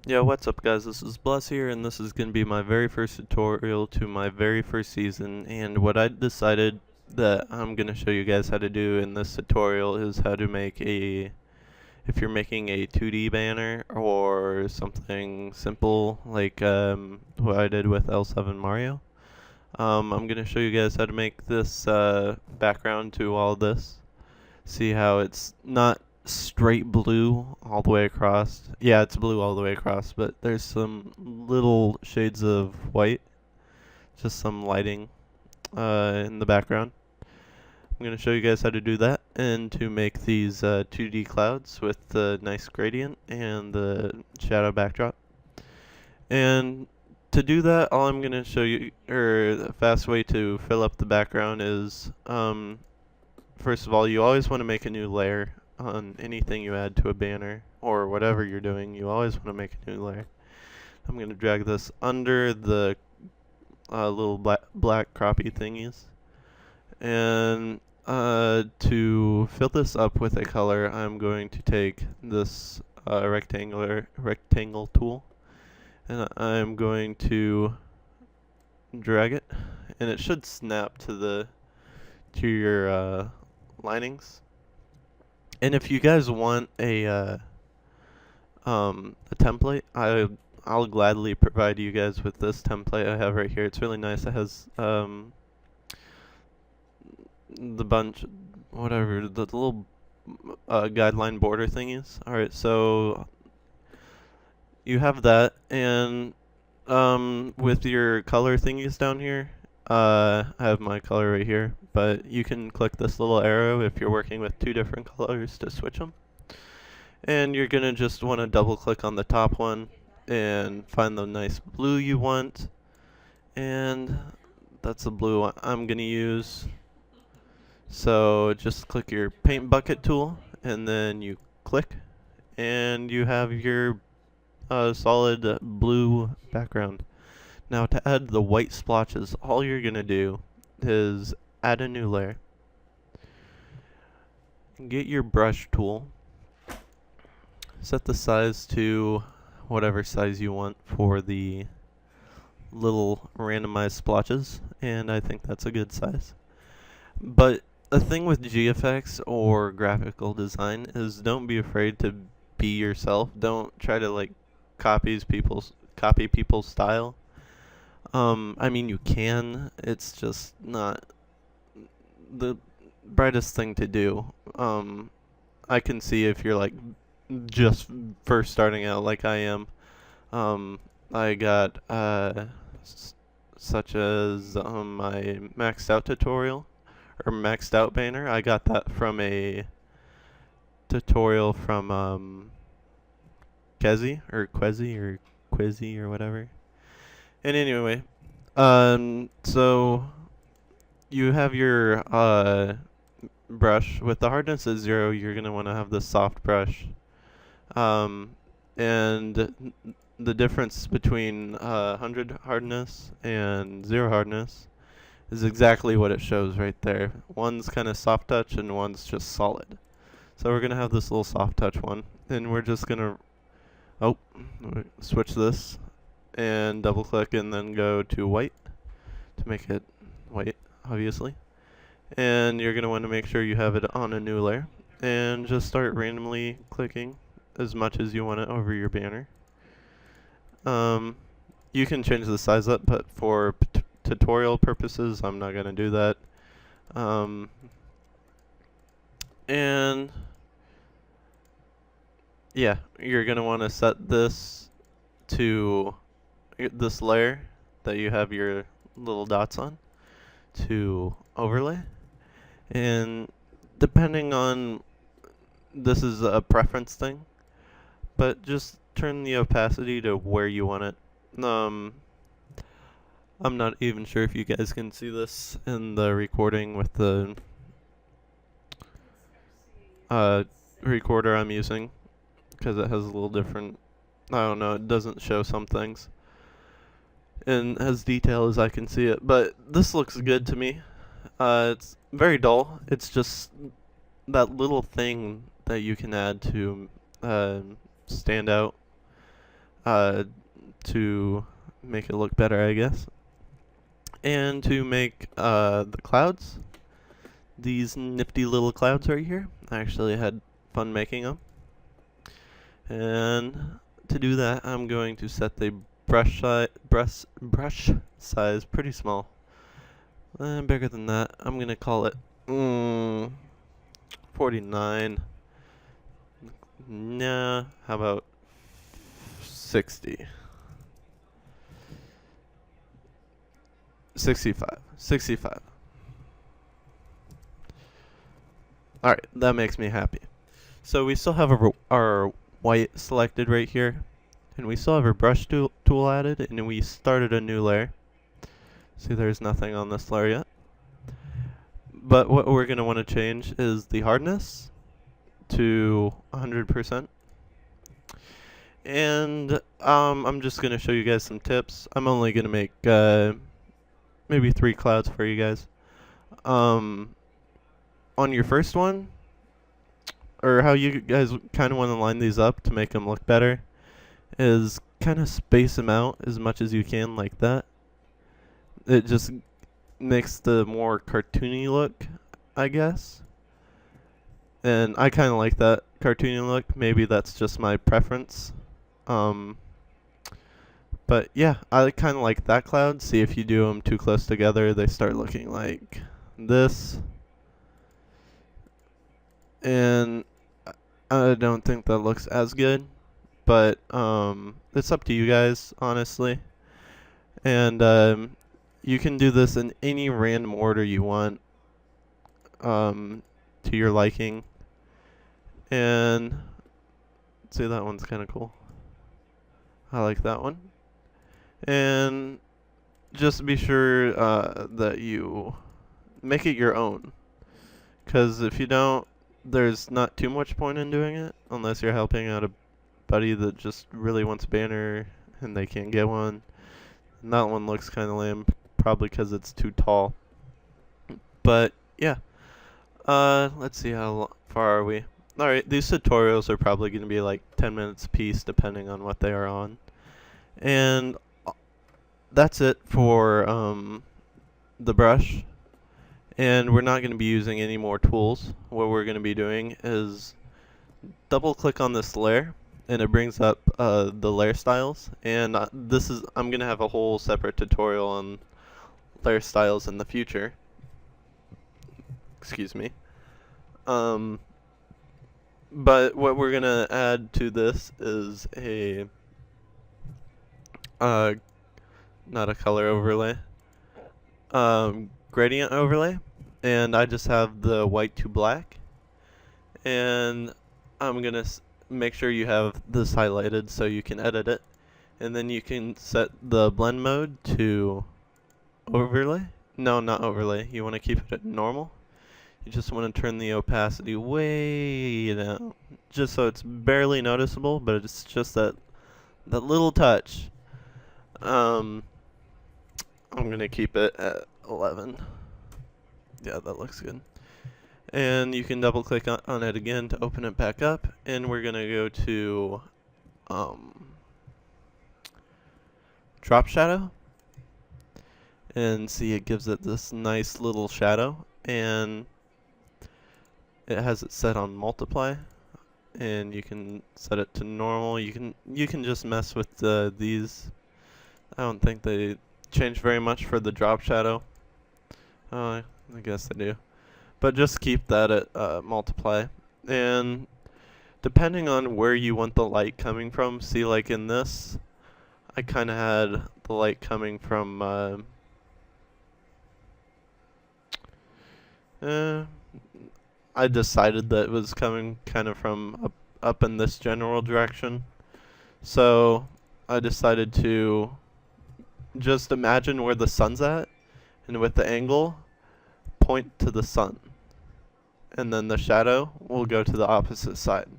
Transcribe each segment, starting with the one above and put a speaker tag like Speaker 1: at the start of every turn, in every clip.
Speaker 1: Yeah, what's up guys, this is Bless here, and this is going to be my very first tutorial to my very first season, and what I decided that I'm going to show you guys how to do in this tutorial is how to make if you're making a 2D banner or something simple like what I did with L7 Mario. I'm going to show you guys how to make this background to all this. See how it's not straight blue all the way across. Yeah, it's blue all the way across, but there's some little shades of white, just some lighting in the background. I'm going to show you guys how to do that and to make these 2D clouds with the nice gradient and the shadow backdrop. And to do that, all I'm going to show you, or a fast way to fill up the background is first of all, you always want to make a new layer on anything you add to a banner or whatever you're doing. You always want to make a new layer. I'm going to drag this under the little black crappie thingies. And to fill this up with a color, I'm going to take this rectangle tool, and I'm going to drag it, and it should snap to your linings. And if you guys want a template, I'll gladly provide you guys with this template I have right here. It's really nice. It has the bunch, whatever, the little guideline border thingies. Alright, so you have that, and with your color thingies down here, I have my color right here, but you can click this little arrow if you're working with two different colors to switch them. And you're gonna just want to double click on the top one and find the nice blue you want, and that's the blue I'm gonna use. So just click your paint bucket tool and then you click, and you have your solid blue background. Now to add the white splotches, all you're gonna do is add a new layer. Get your brush tool, set the size to whatever size you want for the little randomized splotches, and I think that's a good size. But the thing with GFX or graphical design is don't be afraid to be yourself. Don't try to like copy people's style. I mean you can, it's just not the brightest thing to do. I can see if you're like just first starting out like I am. I got such as my maxed out tutorial or maxed out banner. I got that from a tutorial from Quezzy or Quizzy or whatever. And anyway, so you have your brush with the hardness at 0. You're gonna want to have the soft brush. And the difference between 100 hardness and 0 hardness is exactly what it shows right there. One's kind of soft touch and one's just solid. So we're gonna have this little soft touch one, and we're just gonna switch this and double click and then go to white to make it white, obviously. And you're gonna want to make sure you have it on a new layer and just start randomly clicking as much as you want it over your banner. You can change the size up, but for tutorial purposes, I'm not gonna do that. And yeah, you're gonna want to set this to this layer that you have your little dots on to overlay, and depending on, this is a preference thing, but just turn the opacity to where you want it. I'm not even sure if you guys can see this in the recording with the recorder I'm using, because it has a little different, I don't know, it doesn't show some things in as detail as I can see it, but this looks good to me. It's very dull. It's just that little thing that you can add to stand out. to make it look better, I guess. And to make the clouds, these nifty little clouds right here, I actually had fun making them. And to do that, I'm going to set the brush size pretty small. And bigger than that, I'm gonna call it 49. Nah, how about 60? 65. 65. Alright, that makes me happy. So we still have our white selected right here. And we still have our brush tool added. And we started a new layer. See, there's nothing on this layer yet. But what we're going to want to change is the hardness to 100%. And I'm just going to show you guys some tips. I'm only going to make maybe 3 clouds for you guys. On your first one, or how you guys kind of want to line these up to make them look better, is kind of space them out as much as you can like that. It just makes the more cartoony look, I guess. And I kind of like that cartoony look. Maybe that's just my preference. But yeah, I kind of like that cloud. See, if you do them too close together, they start looking like this. And I don't think that looks as good. But it's up to you guys, honestly. And you can do this in any random order you want, to your liking. And see, that one's kind of cool. I like that one. And just be sure that you make it your own. Because if you don't, there's not too much point in doing it, unless you're helping out a buddy that just really wants a banner and they can't get one. And that one looks kind of lame, probably because it's too tall. But yeah, let's see, how far are we? Alright, these tutorials are probably going to be like 10 minutes a piece, depending on what they are on. And that's it for the brush. And we're not going to be using any more tools. What we're going to be doing is double click on this layer, and it brings up the layer styles. And I'm going to have a whole separate tutorial on layer styles in the future. Excuse me. But what we're going to add to this is a not a color overlay, gradient overlay, and I just have the white to black, and I'm gonna make sure you have this highlighted so you can edit it, and then you can set the blend mode to overlay. No, not overlay. You want to keep it at normal. You just want to turn the opacity way down, just so it's barely noticeable, but it's just that little touch. I'm gonna keep it at 11. Yeah, that looks good. And you can double click on it again to open it back up, and we're gonna go to drop shadow, and see, it gives it this nice little shadow, and it has it set on multiply, and you can set it to normal. You can just mess with these. I don't think they change very much for the drop shadow. I guess they do. But just keep that at multiply. And depending on where you want the light coming from, see, like in this, I kind of had the light coming from I decided that it was coming kind of from up in this general direction. So I decided to just imagine where the sun's at, and with the angle, point to the sun. And then the shadow will go to the opposite side.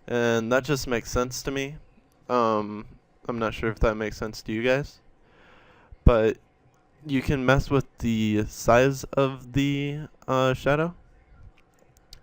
Speaker 1: And that just makes sense to me. I'm not sure if that makes sense to you guys. But you can mess with the size of the shadow,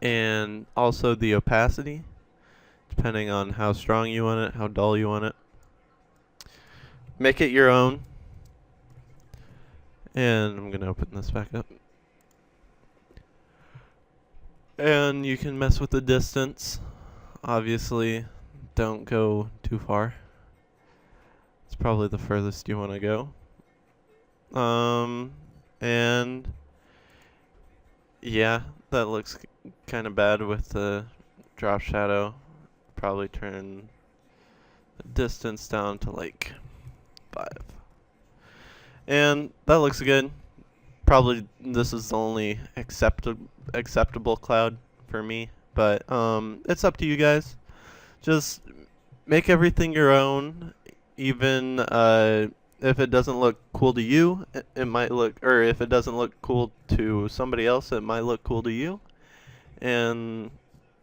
Speaker 1: and also the opacity, depending on how strong you want it, how dull you want it. make it your own. And I'm gonna open this back up. And you can mess with the distance. Obviously, don't go too far. It's probably the furthest you want to go. And yeah, that looks kind of bad with the drop shadow. Probably turn the distance down to like 5. And that looks good. Probably this is the only acceptable cloud for me, but it's up to you guys. Just make everything your own. Even if it doesn't look cool to you, it might look, or if it doesn't look cool to somebody else, it might look cool to you. And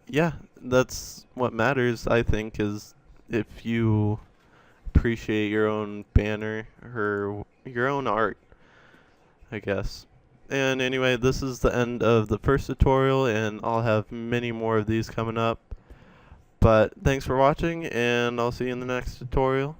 Speaker 1: yeah, that's what matters, I think, is if you appreciate your own banner or your own art, I guess. And anyway, this is the end of the first tutorial, and I'll have many more of these coming up. But thanks for watching, and I'll see you in the next tutorial.